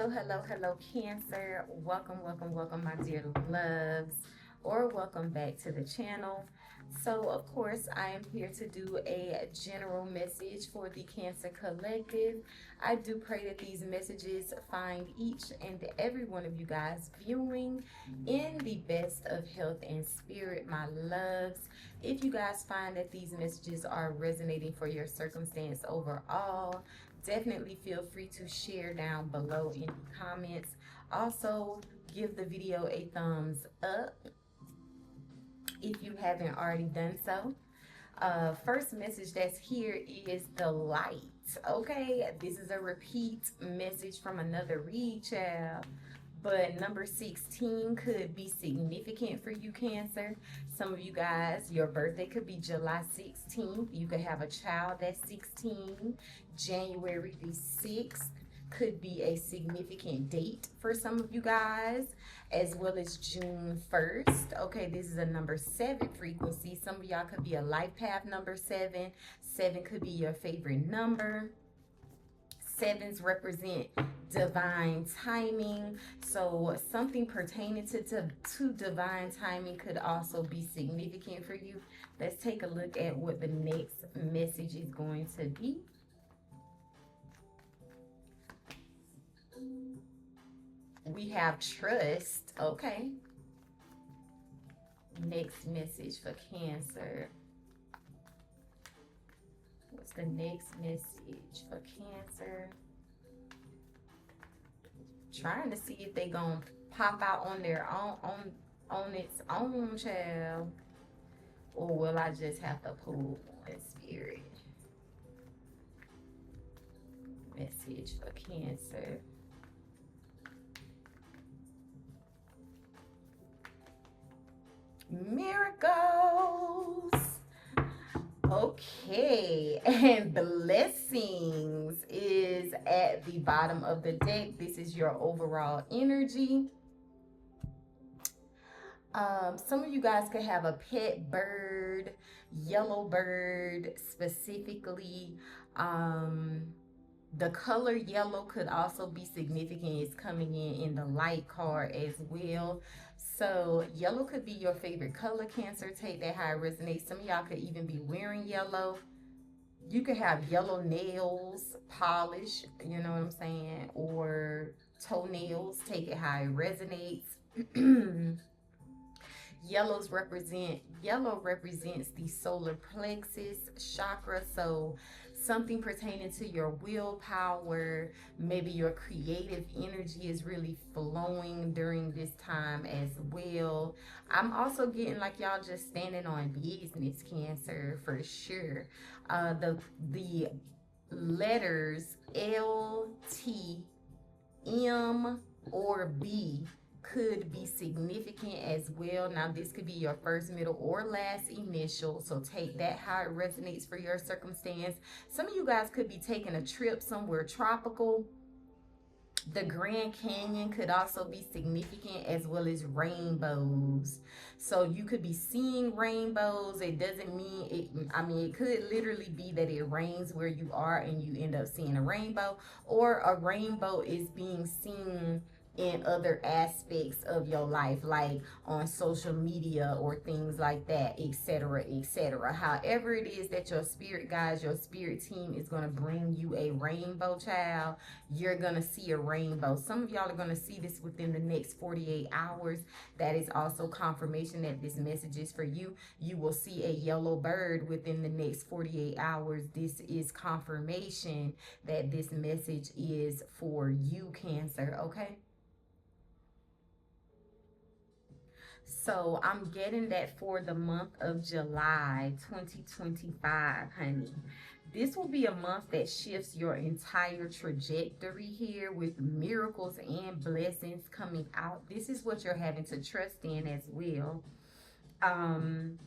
Hello, Cancer. Welcome, my dear loves, or welcome back to the channel. So, of course, I am here to do a general message for the Cancer Collective. I do pray that these messages find each and every one of you guys viewing in the best of health and spirit, my loves. If you guys find that these messages are resonating for your circumstance overall, definitely feel free to share down below in the comments. Also, give the video a thumbs up if you haven't already done so. First message that's here is the light. Okay, this is a repeat message from another read, child. But number 16 could be significant for you, Cancer. Some of you guys, your birthday could be July 16th. You could have a child that's 16. January the 6th could be a significant date for some of you guys, as well as June 1st. Okay, this is a number 7 frequency. Some of y'all could be a life path number 7. 7 could be your favorite number. 7s represent divine timing, so something pertaining to divine timing could also be significant for you. Let's take a look at what the next message is going to be. We have trust. Okay, next message for Cancer. What's the next message for Cancer? Trying to see if they gonna pop out on their own, on its own, child, or will I just have to pull one spirit? Message for Cancer. Miracles. Okay, and blessings is at the bottom of the deck. This is your overall energy. Some of you guys could have a pet bird, yellow bird specifically. The color yellow could also be significant. It's coming in the light card as well. So yellow could be your favorite color, Cancer. Take that how it resonates. Some of y'all could even be wearing yellow. You could have yellow nails, polish, you know what I'm saying, or toenails. Take it how it resonates. Yellow represents the solar plexus chakra, so something pertaining to your willpower, maybe your creative energy is really flowing during this time as well. I'm also getting like y'all just standing on business, Cancer, for sure. The letters L, T, M, or B could be significant as well. Now, this could be your first, middle, or last initial, so take that how it resonates for your circumstance. Some of you guys could be taking a trip somewhere tropical. The Grand Canyon could also be significant, as well as rainbows. So you could be seeing rainbows. It doesn't mean it, it could literally be that it rains where you are and you end up seeing a rainbow, or a rainbow is being seen in other aspects of your life, like on social media or things like that, etc., etc. However it is that your spirit guides, your spirit team is going to bring you a rainbow, child, you're going to see a rainbow. Some of y'all are going to see this within the next 48 hours. That is also confirmation that this message is for you. You will see a yellow bird within the next 48 hours. This is confirmation that this message is for you, Cancer, okay? So I'm getting that for the month of July 2025, honey. This will be a month that shifts your entire trajectory here, with miracles and blessings coming out. This is what you're having to trust in as well. And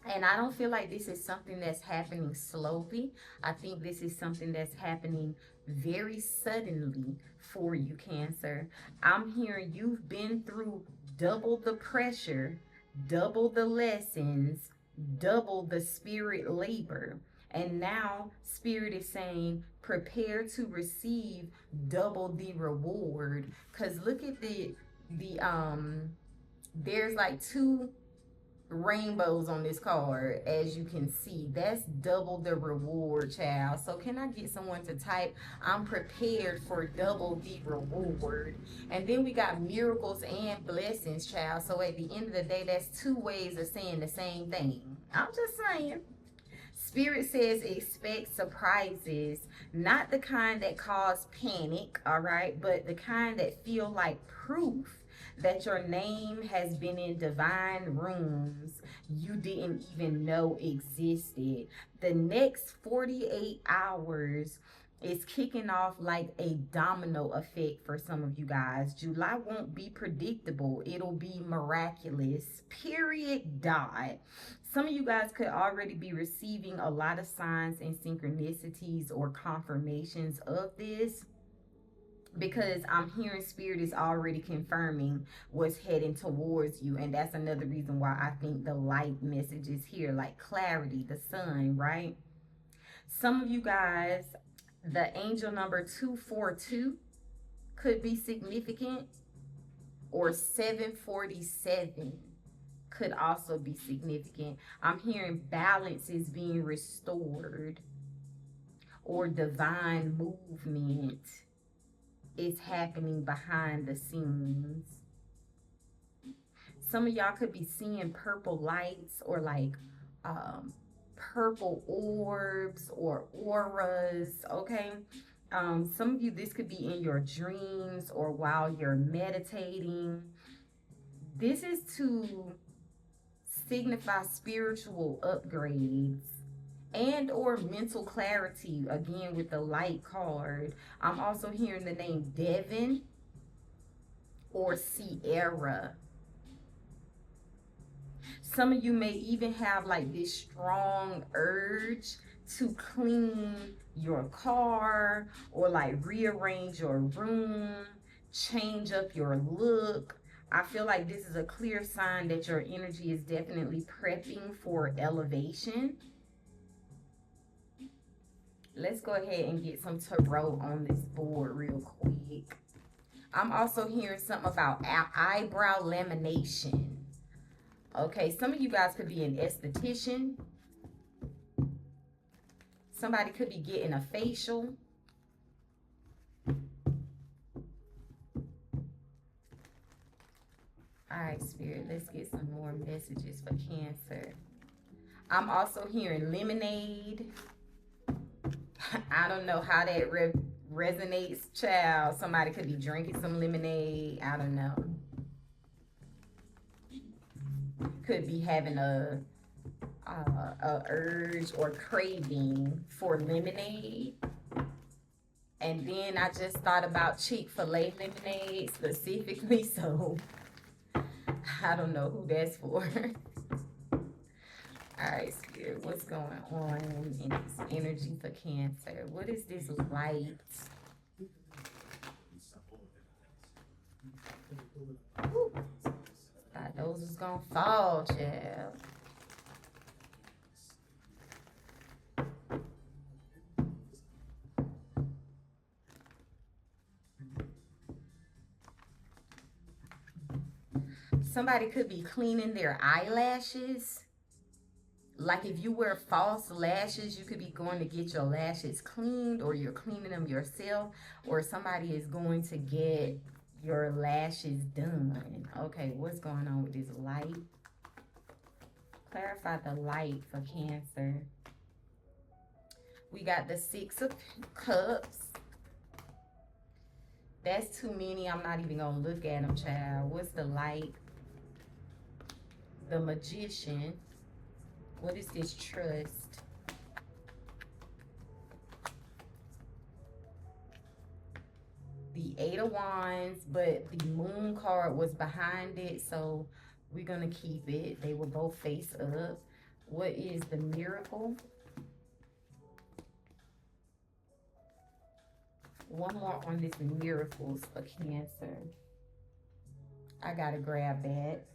I don't feel like this is something that's happening slowly. I think this is something that's happening very suddenly for you, Cancer. I'm hearing you've been through double the pressure, double the lessons, double the spirit labor. And now Spirit is saying, prepare to receive double the reward. Because look at the there's like two rainbows on this card. As you can see, that's double the reward, child. So can I get someone to type, I'm prepared for double the reward? And then we got miracles and blessings, child. So at the end of the day, that's two ways of saying the same thing. I'm just saying. Spirit says expect surprises, not the kind that cause panic, all right, but the kind that feel like proof that your name has been in divine rooms you didn't even know existed. The next 48 hours is kicking off like a domino effect for some of you guys. July won't be predictable, it'll be miraculous. Period. Dot. Some of you guys could already be receiving a lot of signs and synchronicities or confirmations of this, because I'm hearing Spirit is already confirming what's heading towards you. And that's another reason why I think the light message is here, like clarity, the sun, right? Some of you guys, the angel number 242 could be significant, or 747 could also be significant. I'm hearing balance is being restored, or divine movement is happening behind the scenes. Some of y'all could be seeing purple lights, or like purple orbs or auras, okay? Some of you, this could be in your dreams or while you're meditating. This is to signify spiritual upgrades and or mental clarity, again with the light card. I'm also hearing the name Devin or Sierra. Some of you may even have like this strong urge to clean your car, or like rearrange your room, change up your look. I feel like this is a clear sign that your energy is definitely prepping for elevation. Let's go ahead and get some tarot on this board real quick. I'm also hearing something about eyebrow lamination. Okay, some of you guys could be an esthetician. Somebody could be getting a facial. All right, Spirit, let's get some more messages for Cancer. I'm also hearing lemonade. I don't know how that resonates, child. Somebody could be drinking some lemonade. I don't know. Could be having a urge or craving for lemonade. And then I just thought about Chick-fil-A lemonade specifically, so I don't know who that's for. Alright, Spirit, what's going on in this energy for Cancer? What is this light? Ooh. Thought those was gonna fall, child. Somebody could be cleaning their eyelashes. Like if you wear false lashes, you could be going to get your lashes cleaned, or you're cleaning them yourself, or somebody is going to get your lashes done. Okay, what's going on with this light? Clarify the light for Cancer. We got the 6 of Cups. That's too many. I'm not even going to look at them, child. What's the light? The Magician. What is this? Trust. The 8 of Wands, but the Moon card was behind it, so we're going to keep it. They were both face up. What is the Miracle? One more on this Miracles for Cancer. I got to grab that.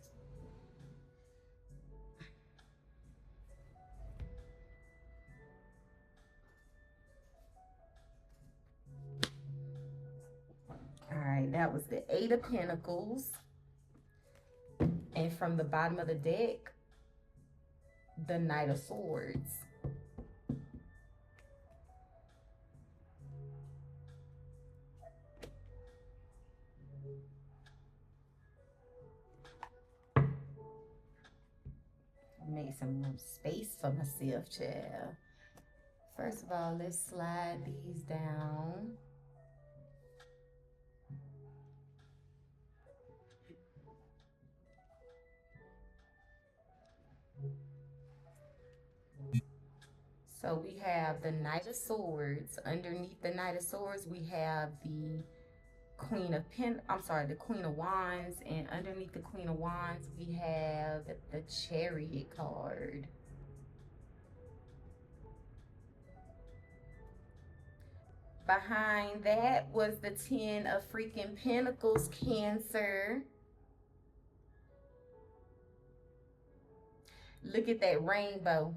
that was the Eight of Pentacles. And from the bottom of the deck, the Knight of Swords. Make some space for myself, child. First of all, let's slide these down. So we have the Knight of Swords. Underneath the Knight of Swords, we have the Queen of the Queen of Wands, and underneath the Queen of Wands, we have the Chariot card. Behind that was the Ten of freaking Pentacles, Cancer. Look at that rainbow.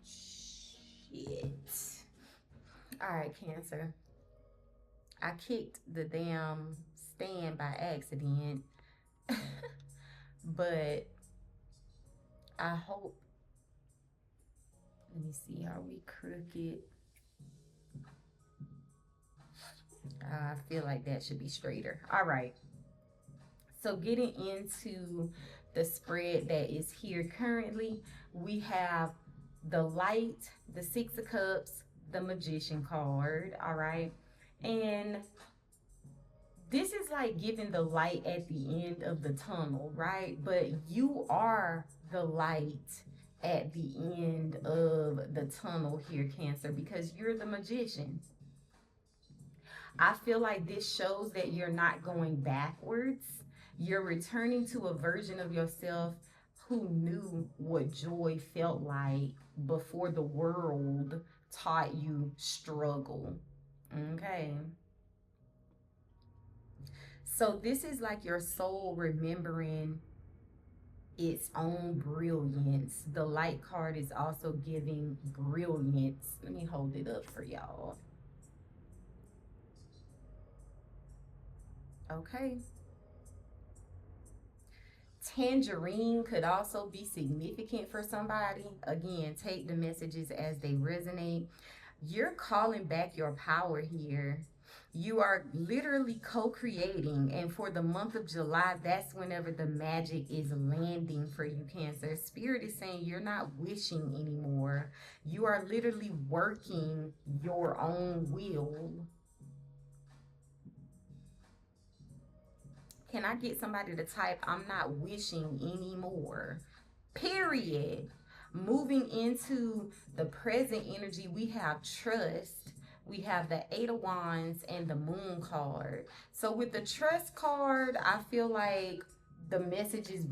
Shit. All right, Cancer. I kicked the damn stand by accident. But I hope. Let me see. Are we crooked? I feel like that should be straighter. All right. So getting into the spread that is here currently, we have the Light, the Six of Cups, the Magician card. All right. And this is like giving the light at the end of the tunnel, right? But you are the light at the end of the tunnel here, Cancer, because you're the magician. I feel like this shows that you're not going backwards. You're returning to a version of yourself who knew what joy felt like before the world taught you struggle. Okay. So this is like your soul remembering its own brilliance. The Light card is also giving brilliance. Let me hold it up for y'all. Okay. Tangerine could also be significant for somebody. Again, take the messages as they resonate. You're calling back your power here. You are literally co-creating, and for the month of July, that's whenever the magic is landing for you, Cancer. Spirit is saying you're not wishing anymore. You are literally working your own will. Can I get somebody to type, I'm not wishing anymore? Period. Moving into the present energy, we have trust. We have the Eight of Wands and the Moon card. So with the Trust card, I feel like the message is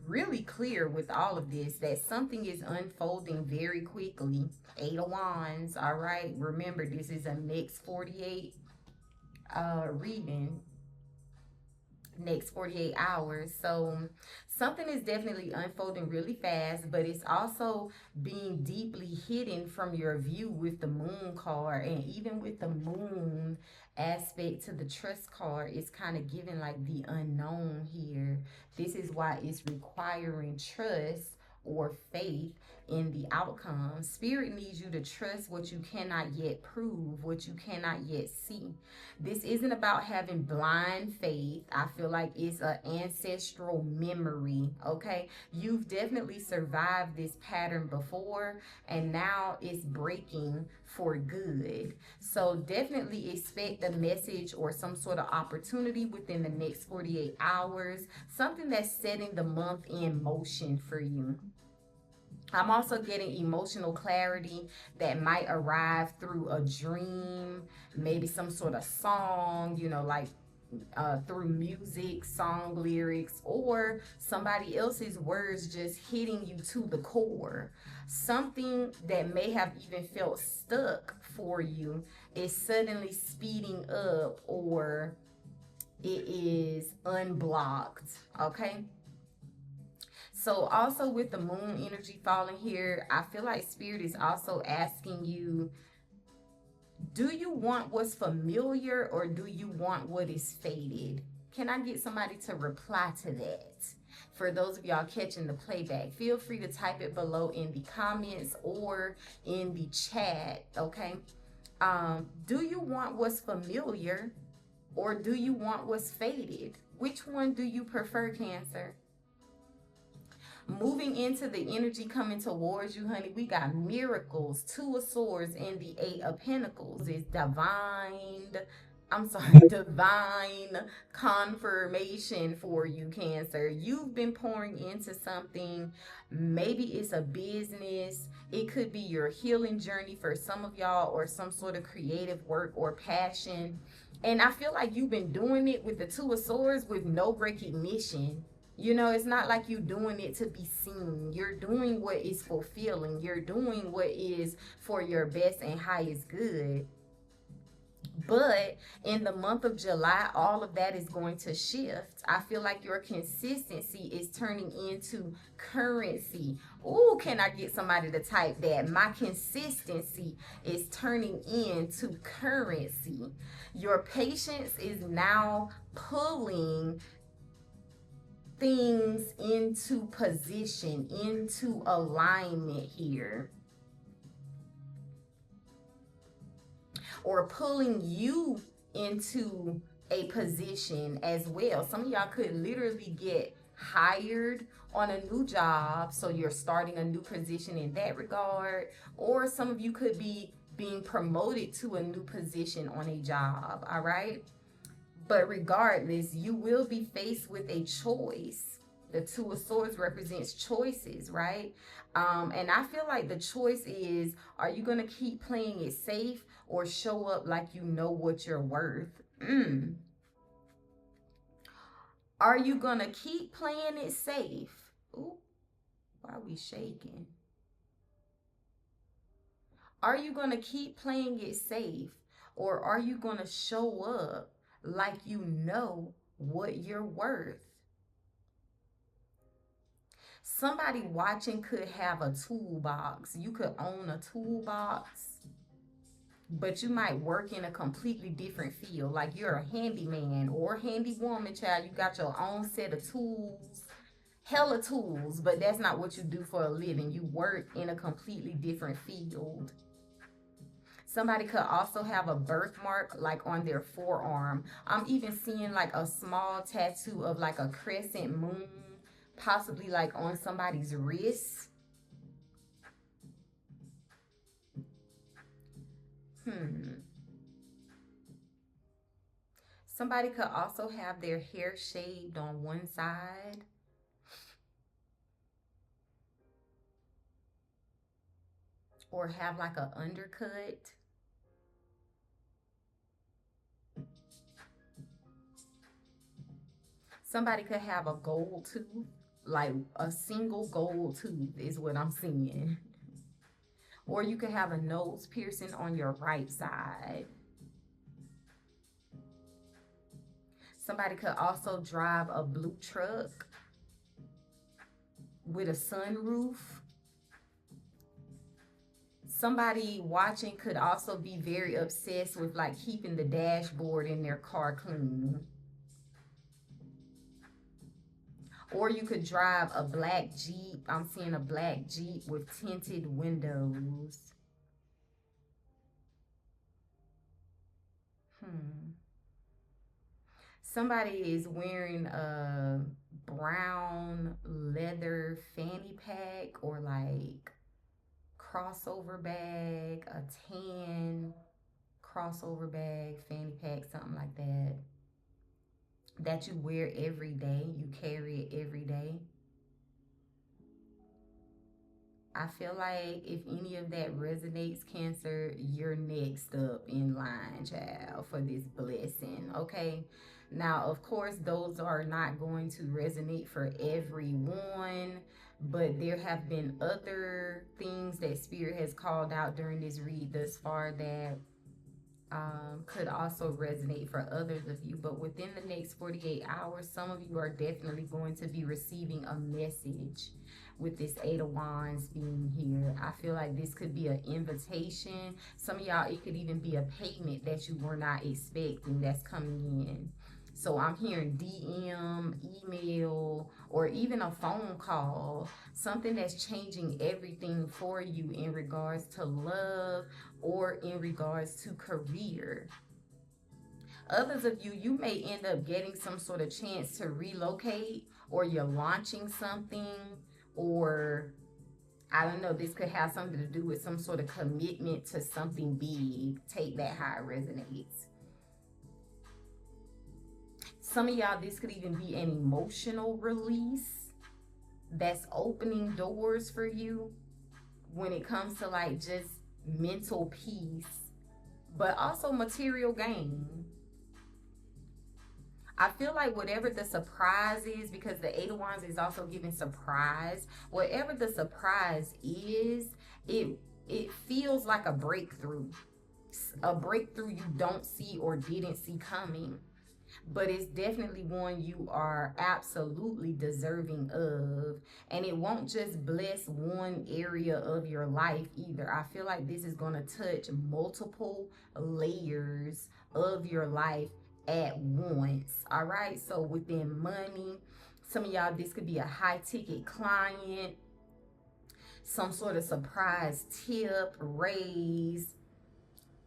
really clear with all of this, that something is unfolding very quickly. Eight of Wands, all right? Remember, this is a next 48 reading. Next 48 hours. So something is definitely unfolding really fast, but it's also being deeply hidden from your view with the Moon card. And even with the Moon aspect to the Trust card, it's kind of giving like the unknown here. This is why it's requiring trust or faith in the outcome. Spirit needs you to trust what you cannot yet prove, what you cannot yet see. This isn't about having blind faith. I feel like it's an ancestral memory, okay? You've definitely survived this pattern before, and now it's breaking for good. So definitely expect a message or some sort of opportunity within the next 48 hours, something that's setting the month in motion for you. I'm also getting emotional clarity that might arrive through a dream, maybe some sort of song, you know, like through music, song lyrics, or somebody else's words just hitting you to the core. Something that may have even felt stuck for you is suddenly speeding up or it is unblocked, okay? So also with the moon energy falling here, I feel like spirit is also asking you, do you want what's familiar or do you want what is faded? Can I get somebody to reply to that? For those of y'all catching the playback, feel free to type it below in the comments or in the chat, okay? Do you want what's familiar or do you want what's faded? Which one do you prefer, Cancer? Moving into the energy coming towards you, honey, we got miracles, Two of Swords, and the Eight of Pentacles. It's divine confirmation for you, Cancer. You've been pouring into something. Maybe it's a business. It could be your healing journey for some of y'all, or some sort of creative work or passion. And I feel like you've been doing it with the Two of Swords with no recognition. You know, it's not like you doing it to be seen. You're doing what is fulfilling. You're doing what is for your best and highest good. But in the month of July, all of that is going to shift. I feel like your consistency is turning into currency. Ooh, can I get somebody to type that? My consistency is turning into currency. Your patience is now pulling things into position, into alignment here, or pulling you into a position as well. Some of y'all could literally get hired on a new job, so you're starting a new position in that regard, or some of you could be being promoted to a new position on a job, all right? But regardless, you will be faced with a choice. The Two of Swords represents choices, right? And I feel like the choice is, are you going to keep playing it safe or show up like you know what you're worth? Are you going to keep playing it safe? Ooh, why are we shaking? Are you going to keep playing it safe, or are you going to show up like you know what you're worth? Somebody watching could have a toolbox. You could own a toolbox, but you might work in a completely different field. Like you're a handyman or handywoman, child. You got your own set of tools, hella tools, but that's not what you do for a living. You work in a completely different field. Somebody could also have a birthmark like on their forearm. I'm even seeing like a small tattoo of like a crescent moon, possibly like on somebody's wrist. Somebody could also have their hair shaved on one side. Or have like an undercut. Somebody could have a gold tooth, like a single gold tooth is what I'm seeing. Or you could have a nose piercing on your right side. Somebody could also drive a blue truck with a sunroof. Somebody watching could also be very obsessed with like keeping the dashboard in their car clean. Or you could drive a black Jeep. I'm seeing a black Jeep with tinted windows. Somebody is wearing a brown leather fanny pack or like crossover bag, a tan crossover bag, fanny pack, something like that. That you wear every day, you carry it every day. I feel like if any of that resonates, Cancer, you're next up in line, child, for this blessing, okay? Now, of course, those are not going to resonate for everyone, but there have been other things that Spirit has called out during this read thus far that could also resonate for others of you. But within the next 48 hours, some of you are definitely going to be receiving a message with this Eight of Wands being here. I feel like this could be an invitation. Some of y'all, it could even be a payment that you were not expecting that's coming in. So I'm hearing DM, email, or even a phone call, something that's changing everything for you in regards to love or in regards to career. Others of you, you may end up getting some sort of chance to relocate, or you're launching something, or I don't know, this could have something to do with some sort of commitment to something big. Take that how it resonates. Some of y'all, this could even be an emotional release that's opening doors for you when it comes to like just mental peace, but also material gain. I feel like whatever the surprise is, because the Eight of Wands is also giving surprise, whatever the surprise is, it feels like a breakthrough you don't see or didn't see coming. But it's definitely one you are absolutely deserving of. And it won't just bless one area of your life either. I feel like this is going to touch multiple layers of your life at once. All right. So within money, some of y'all, this could be a high ticket client, some sort of surprise tip, raise,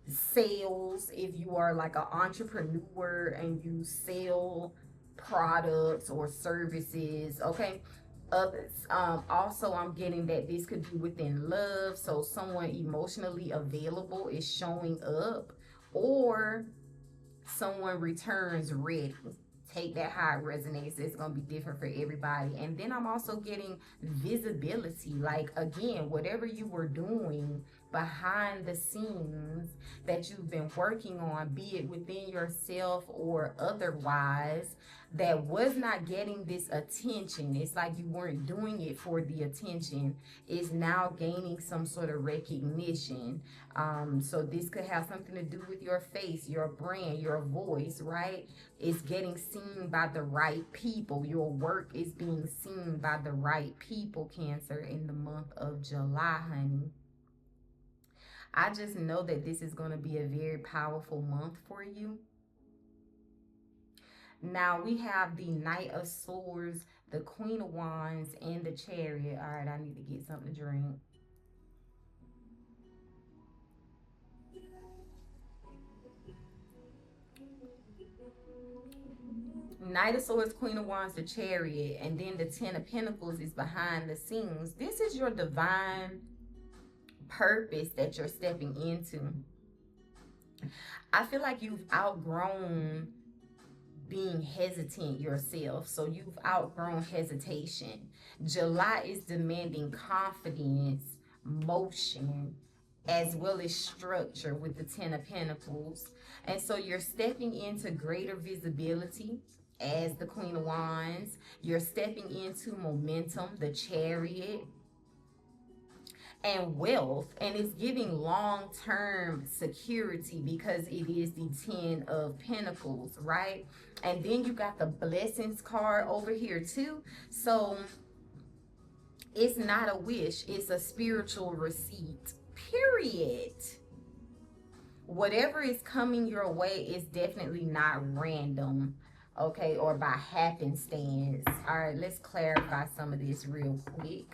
sales, if you are like an entrepreneur and you sell products or services. Okay. Others, also I'm getting that this could be within love, so someone emotionally available is showing up, or someone returns ready. Take that how it resonates. It's going to be different for everybody. And then I'm also getting visibility. Like, again, whatever you were doing behind the scenes that you've been working on, be it within yourself or otherwise, that was not getting this attention. It's like you weren't doing it for the attention. Is now gaining some sort of recognition. So this could have something to do with your face, your brand, your voice, right? It's getting seen by the right people. Your work is being seen by the right people, Cancer, in the month of July, honey. I just know that this is going to be a very powerful month for you. Now we have the Knight of Swords, the Queen of Wands, and the Chariot. All right, I need to get something to drink. Knight of Swords, Queen of Wands, the Chariot, and then the Ten of Pentacles is behind the scenes. This is your divine purpose that you're stepping into. I feel like you've outgrown being hesitant yourself. So you've outgrown hesitation. July is demanding confidence, motion, as well as structure with the Ten of Pentacles. And so you're stepping into greater visibility as the Queen of Wands. You're stepping into momentum, the Chariot, and wealth, and it's giving long-term security because it is the Ten of Pentacles, right? And then you got the blessings card over here too. So it's not a wish, it's a spiritual receipt, period. Whatever is coming your way is definitely not random, okay, or by happenstance. All right, let's clarify some of this real quick.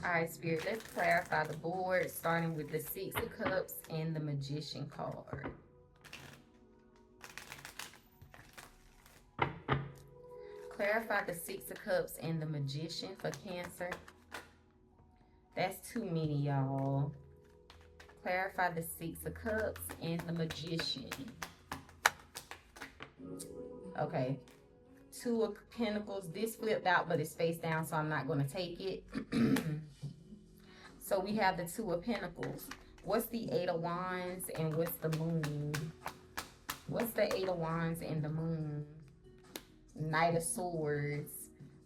All right, Spirit, let's clarify the board, starting with the Six of Cups and the Magician card. Clarify the Six of Cups and the Magician for Cancer. That's too many, y'all. Clarify the Six of Cups and the Magician. Okay. Two of Pentacles. This flipped out, but it's face down, so I'm not going to take it. So we have the Two of Pentacles. What's the Eight of Wands and what's the Moon? What's the Eight of Wands and the Moon? Knight of Swords.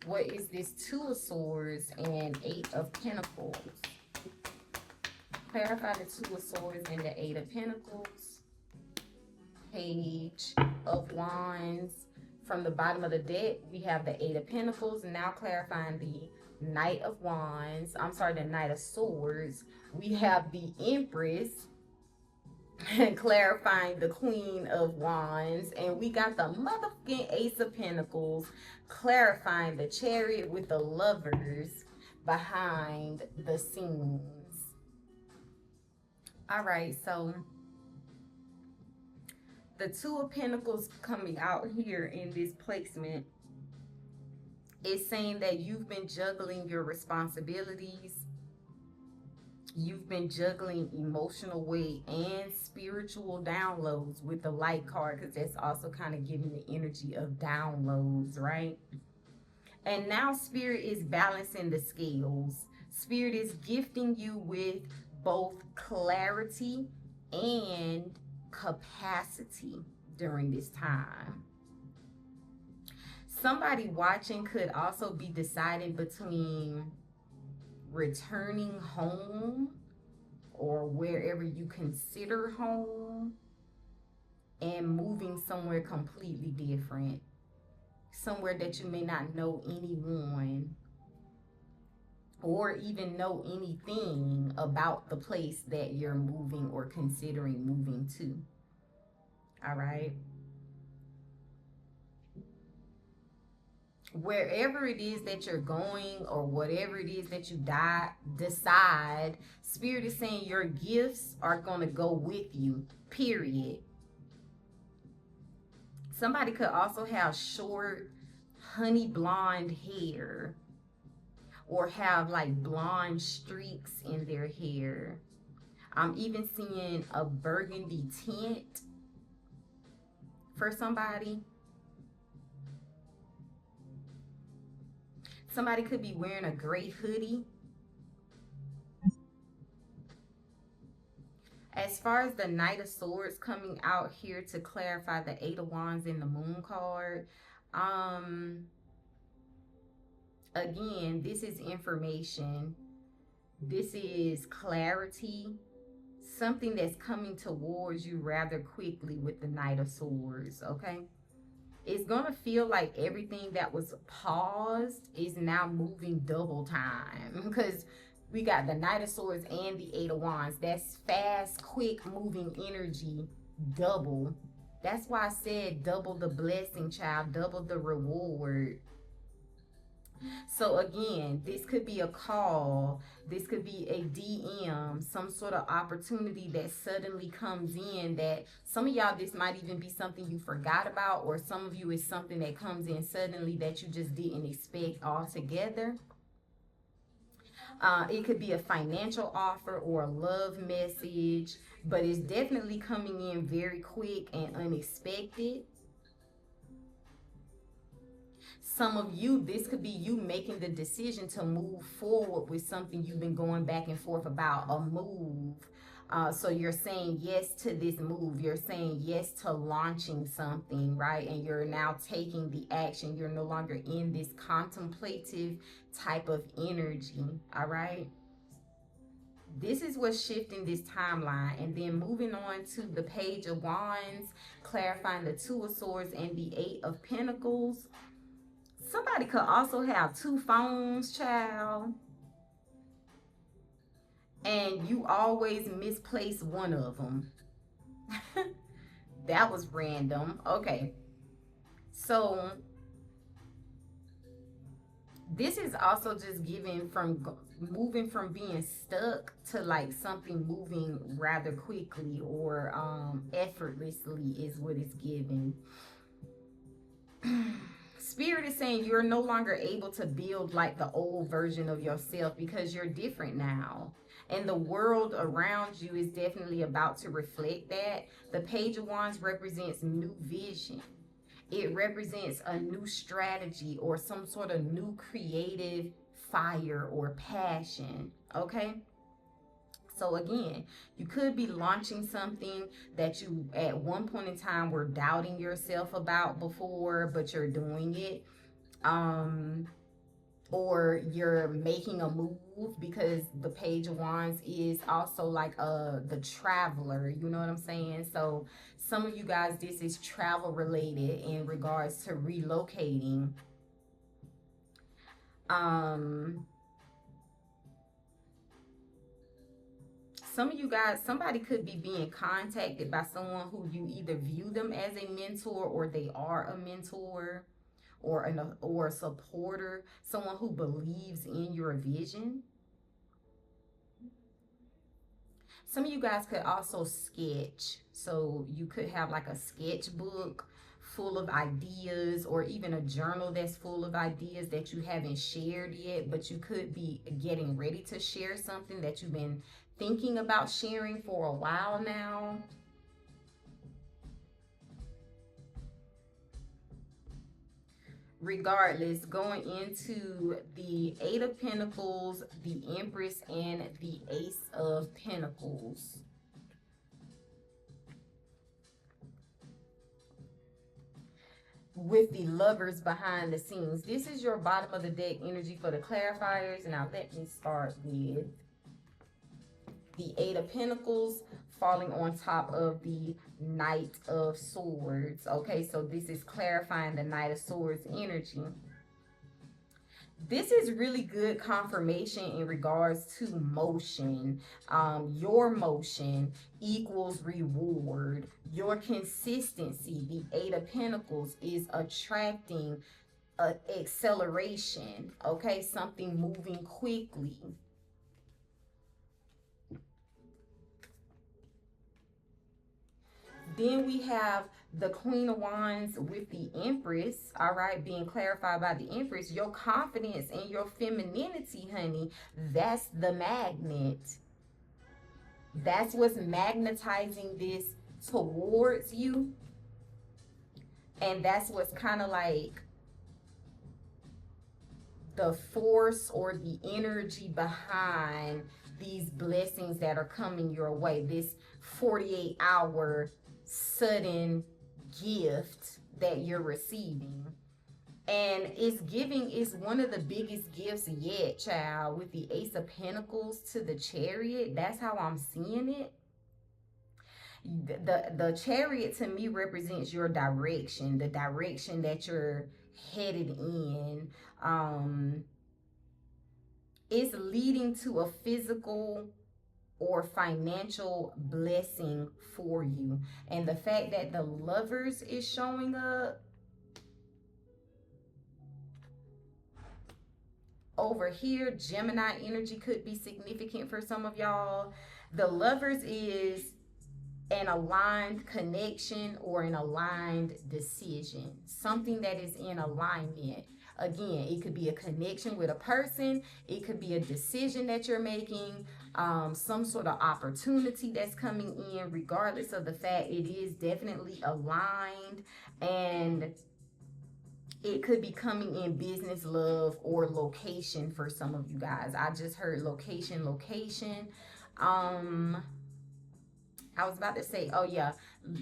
What is this Two of Swords and Eight of Pentacles? Clarify the Two of Swords and the Eight of Pentacles. Page of Wands. From the bottom of the deck, we have the Eight of Pentacles. Now clarifying the Knight of Wands. I'm sorry, the Knight of Swords. We have the Empress. And clarifying the Queen of Wands. And we got the motherfucking Ace of Pentacles. Clarifying the Chariot with the Lovers behind the scenes. Alright, so the Two of Pentacles coming out here in this placement is saying that you've been juggling your responsibilities. You've been juggling emotional weight and spiritual downloads with the light card, because that's also kind of giving the energy of downloads, right? And now Spirit is balancing the scales. Spirit is gifting you with both clarity and capacity during this time. Somebody watching could also be deciding between returning home or wherever you consider home and moving somewhere completely different, somewhere that you may not know anyone or even know anything about the place that you're moving or considering moving to. All right. Wherever it is that you're going or whatever it is that you decide, Spirit is saying your gifts are going to go with you, period. Somebody could also have short, honey blonde hair or have like blonde streaks in their hair. I'm even seeing a burgundy tint for somebody. Somebody could be wearing a gray hoodie. As far as the Knight of Swords coming out here to clarify the Eight of Wands in the Moon card, again, this is information. This is clarity. Something that's coming towards you rather quickly with the Knight of Swords, okay? It's going to feel like everything that was paused is now moving double time, because we got the Knight of Swords and the Eight of Wands. That's fast, quick moving energy, double. That's why I said double the blessing, child, double the reward. So again, this could be a call, this could be a DM, some sort of opportunity that suddenly comes in that some of y'all, this might even be something you forgot about, or some of you it's something that comes in suddenly that you just didn't expect altogether. It could be a financial offer or a love message, but it's definitely coming in very quick and unexpected. Some of you, this could be you making the decision to move forward with something you've been going back and forth about, a move. So you're saying yes to this move. You're saying yes to launching something, right? And you're now taking the action. You're no longer in this contemplative type of energy, all right? This is what's shifting this timeline. And then moving on to the Page of Wands, clarifying the Two of Swords and the Eight of Pentacles. Somebody could also have two phones, child. And you always misplace one of them. That was random. Okay. So this is also just giving from moving from being stuck to like something moving rather quickly or effortlessly is what it's giving. Spirit is saying you're no longer able to build like the old version of yourself because you're different now. And the world around you is definitely about to reflect that. The Page of Wands represents new vision. It represents a new strategy or some sort of new creative fire or passion, okay? So again, you could be launching something that you at one point in time were doubting yourself about before, but you're doing it. Um, or you're making a move, because the Page of Wands is also like the traveler, you know what I'm saying? So some of you guys, this is travel related in regards to relocating. Some of you guys, somebody could be being contacted by someone who you either view them as a mentor, or they are a mentor, or a supporter, someone who believes in your vision. Some of you guys could also sketch. So you could have like a sketchbook full of ideas, or even a journal that's full of ideas that you haven't shared yet, but you could be getting ready to share something that you've been thinking about sharing for a while now. Regardless, going into the Eight of Pentacles, the Empress, and the Ace of Pentacles. With the Lovers behind the scenes. This is your bottom of the deck energy for the clarifiers. Now let me start with the Eight of Pentacles falling on top of the Knight of Swords. Okay, so this is clarifying the Knight of Swords energy. This is really good confirmation in regards to motion. Your motion equals reward. Your consistency, the Eight of Pentacles, is attracting acceleration. Okay, something moving quickly. Then we have the Queen of Wands with the Empress, all right, being clarified by the Empress. Your confidence and your femininity, honey, that's the magnet. That's what's magnetizing this towards you. And that's what's kind of like the force or the energy behind these blessings that are coming your way. This 48-hour sudden gift that you're receiving, and is one of the biggest gifts yet, child, with the Ace of Pentacles to the Chariot. That's how I'm seeing it. The Chariot to me represents your direction, the direction that you're headed in. It's leading to a physical or financial blessing for you. And the fact that the Lovers is showing up over here, Gemini energy could be significant for some of y'all. The Lovers is an aligned connection or an aligned decision, something that is in alignment. Again, it could be a connection with a person, it could be a decision that you're making, some sort of opportunity that's coming in. Regardless of the fact, it is definitely aligned, and it could be coming in business, love, or location for some of you guys. I just heard location. I was about to say, oh yeah,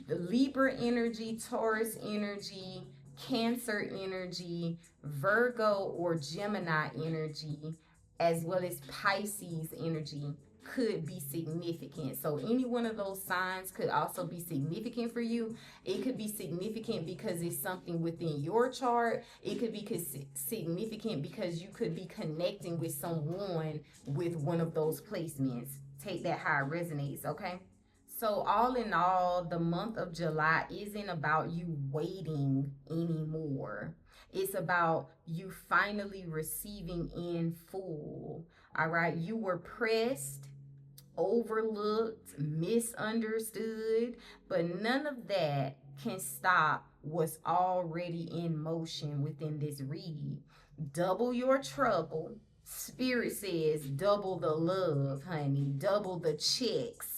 Libra energy, Taurus energy, Cancer energy, Virgo or Gemini energy, as well as Pisces energy could be significant. So any one of those signs could also be significant for you. It could be significant because it's something within your chart. It could be significant because you could be connecting with someone with one of those placements. Take that how it resonates, okay? So all in all, the month of July isn't about you waiting anymore. It's about you finally receiving in full. All right. You were pressed, overlooked, misunderstood, but none of that can stop what's already in motion within this read. Double your trouble. Spirit says double the love, honey. Double the checks.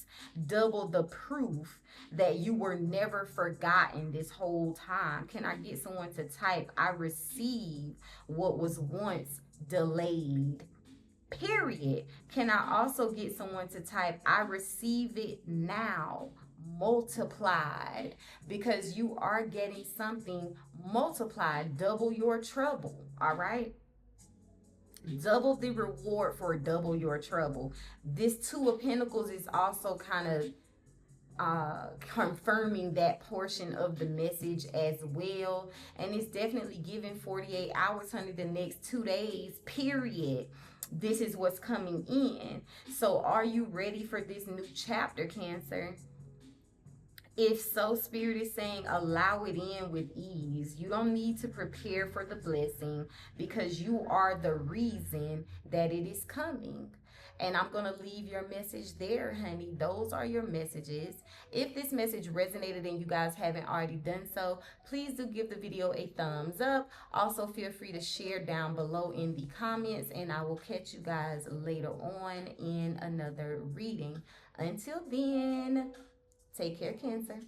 Double the proof that you were never forgotten this whole time. Can I get someone to type, I received what was once delayed? period. Can I also get someone to type, I receive it now, multiplied? Because you are getting something multiplied, double your trouble, all right? Double the reward for double your trouble. This Two of Pentacles is also kind of confirming that portion of the message as well. And it's definitely giving 48 hours, honey, the next 2 days, period. This is what's coming in. So are you ready for this new chapter, Cancer? If so, Spirit is saying allow it in with ease. You don't need to prepare for the blessing because you are the reason that it is coming. And I'm going to leave your message there, honey. Those are your messages. If this message resonated and you guys haven't already done so, please do give the video a thumbs up. Also, feel free to share down below in the comments, and I will catch you guys later on in another reading. Until then, take care, Cancer.